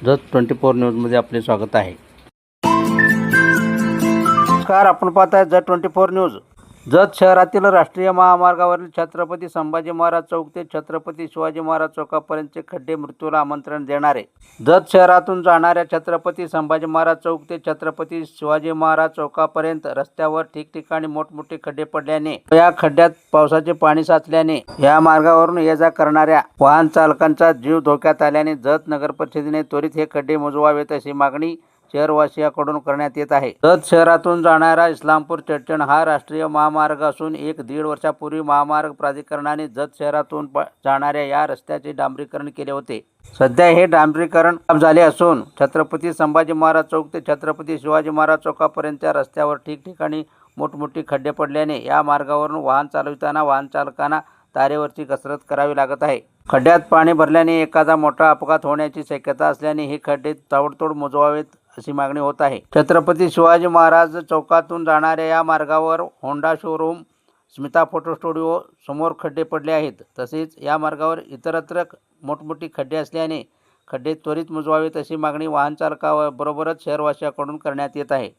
जत 24 न्यूजमध्ये आपले स्वागत आहे। नमस्कार, आपण पाहताय जत 24 न्यूज। जत शहरातील राष्ट्रीय महामार्गावरील छत्रपती संभाजी महाराज चौक ते छत्रपती शिवाजी महाराज चौकापर्यंतचे खड्डे मृत्यूला आमंत्रण देणारे। जत शहरातून जाणाऱ्या छत्रपती संभाजी महाराज चौक ते छत्रपती शिवाजी महाराज चौकापर्यंत रस्त्यावर ठिकठिकाणी मोठमोठे खड्डे पडल्याने या खड्ड्यात पावसाचे पाणी साचल्याने या मार्गावरून ये जा करणाऱ्या वाहन चालकांचा जीव धोक्यात आल्याने जत नगर परिषदेने त्वरित हे खड्डे मोजवावेत अशी मागणी शहरवासियांकडून करण्यात येत आहे। जत शहरातून जाणारा इस्लामपूर चडचण हा राष्ट्रीय महामार्ग असून 1-1.5 वर्षापूर्वी महामार्ग प्राधिकरणाने जत शहरातून जाणाऱ्या या रस्त्याचे डांबरीकरण केले होते। सध्या हे डांबरीकरण झाले असून छत्रपती संभाजी महाराज चौक ते छत्रपती शिवाजी महाराज चौकापर्यंतच्या रस्त्यावर ठिकठिकाणी मोठमोठी खड्डे पडल्याने या मार्गावरून वाहन चालविताना वाहन चालकांना तारेवरची कसरत करावी लागत आहे। खड्ड्यात पाणी भरल्याने एखादा मोठा अपघात होण्याची शक्यता असल्याने हे खड्डे ताबडतोब मोजवावेत अशी मागणी होत आहे। छत्रपती शिवाजी महाराज चौकातून जाणाऱ्या या मार्गावर Honda showroom, Smita photo studio समोर खड्डे पडले आहेत। तसेच या मार्गावर इतरत्र मोठमोठी खड्डे असल्याने खड्डे त्वरित मोजवावेत अशी मागणी वाहन चालकाबरोबरच शहरवासियांकडून करण्यात येत आहे।